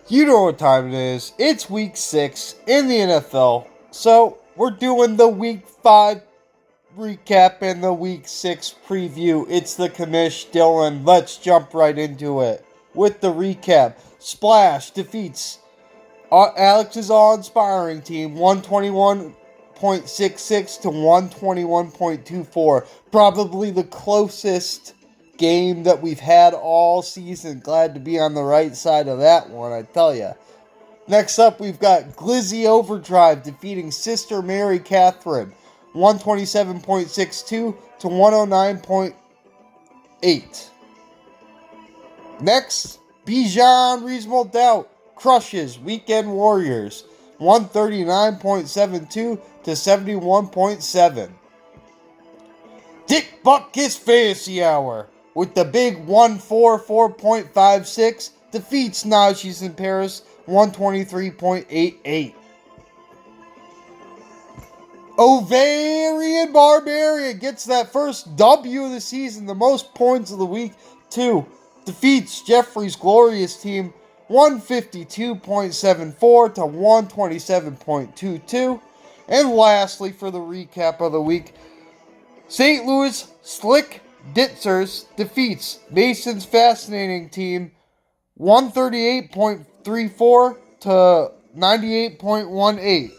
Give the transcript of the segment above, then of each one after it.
You know what time it is. It's week 6 in the NFL. So, we're doing the week 5 recap and the week 6 preview. It's the commish, Dylan. Let's jump right into it. With the recap, Splash defeats Alex's all-inspiring team 121.66 to 121.24. Probably the closest game that we've had all season. Glad to be on the right side of that one, I tell ya. Next up, we've got Glizzy Overdrive defeating Sister Mary Catherine 127.62 to 109.8. Next, Bijan Reasonable Doubt crushes Weekend Warriors 139.72 to 71.7. Dick Butkus Fantasy Hour with the big 144.56 defeats Najee's in Paris 123.88. Ovarian Barbarian gets that first W of the season, the most points of the week, too. Defeats Jeffrey's glorious team 152.74 to 127.22. And lastly, for the recap of the week, St. Louis Slick Ditzers defeats Mason's fascinating team 138.34 to 98.18.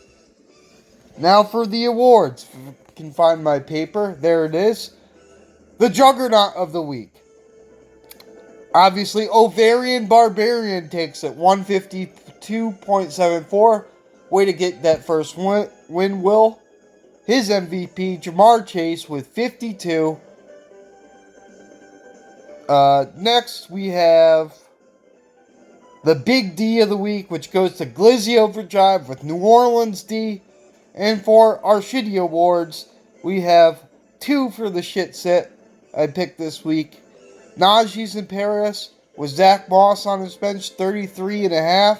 Now for the awards. If you can find my paper, there it is. The Juggernaut of the week. Obviously, Ovarian Barbarian takes it 152.74. Way to get that first win, Will. His MVP, Jamar Chase, with 52. Next, we have the Big D of the week, which goes to Glizzy Overdrive with New Orleans D. And for our shitty awards, we have 2 for the shit set I picked this week. Najee's in Paris with Zach Moss on his bench, 33.5.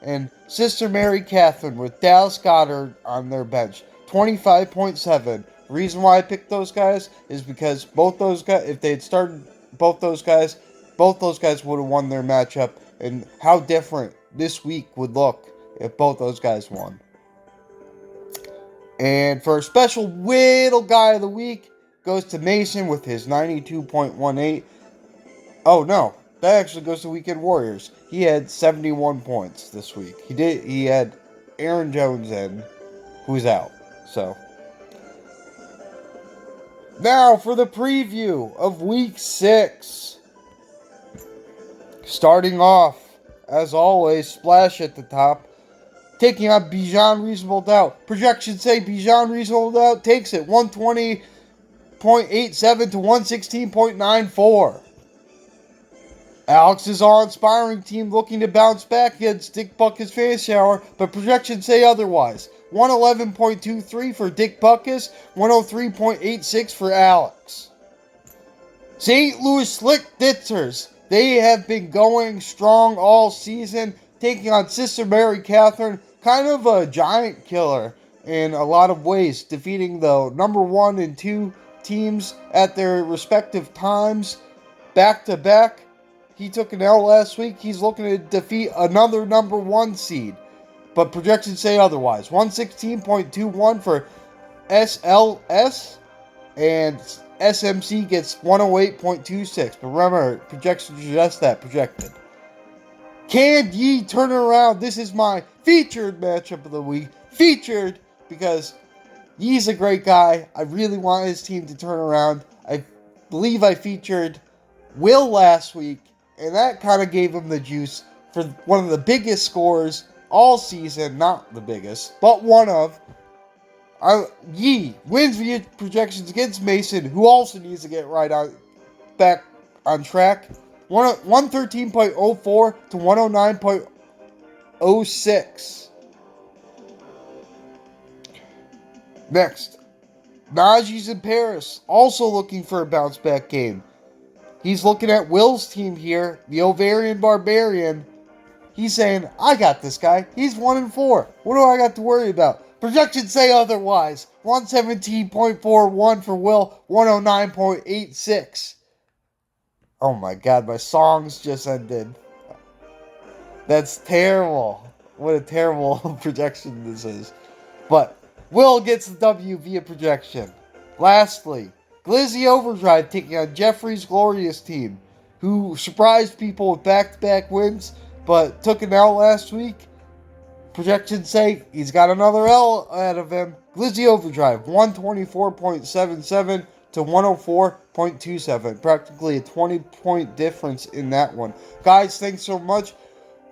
And Sister Mary Catherine with Dallas Goddard on their bench, 25.7. The reason why I picked those guys is because both those guys, if they had started both those guys would have won their matchup. And how different this week would look if both those guys won. And for a special whittle guy of the week, goes to Mason with his 92.18. Oh no, that actually goes to Weekend Warriors. He had 71 points this week. He had Aaron Jones in, who's out. So now for the preview of week 6. Starting off, as always, Splash at the top. Taking on Bijan Reasonable Doubt. Projections say Bijan Reasonable Doubt takes it 120.87 to 116.94. Alex's all-inspiring team looking to bounce back against Dick Butkus Fantasy Hour, but projections say otherwise. 111.23 for Dick Butkus, 103.86 for Alex. St. Louis Slick Ditzers. They have been going strong all season, taking on Sister Mary Catherine, kind of a giant killer in a lot of ways, defeating the number 1 and 2 teams at their respective times, back to back. He took an L last week. He's looking to defeat another number 1 seed, but projections say otherwise. 116.21 for SLS, and SMC gets 108.26. But remember, projections are just that, projected. Can ye turn it around? This is my featured matchup of the week. Featured because Ye's a great guy. I really want his team to turn around. I believe I featured Will last week, and that kind of gave him the juice for one of the biggest scores all season. Not the biggest, but one of. Yee wins via projections against Mason, who also needs to get back on track. 113.04 to 109.06. Next, Najee's in Paris, also looking for a bounce back game. He's looking at Will's team here, the Ovarian Barbarian. He's saying, I got this guy. He's 1-4. What do I got to worry about? Projections say otherwise. 117.41 for Will, 109.86. Oh my god, my songs just ended. That's terrible. What a terrible projection this is. But Will gets the W via projection. Lastly, Glizzy Overdrive taking on Jeffrey's Glorious team, who surprised people with back-to-back wins, but took an L last week. Projections say he's got another L ahead of him. Glizzy Overdrive, 124.77 to 104.27. Practically a 20-point difference in that one. Guys, thanks so much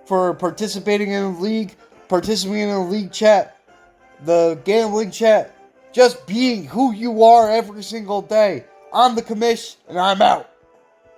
for participating in the league, participating in the league chat, the gambling chat, just being who you are every single day. I'm the commish, and I'm out.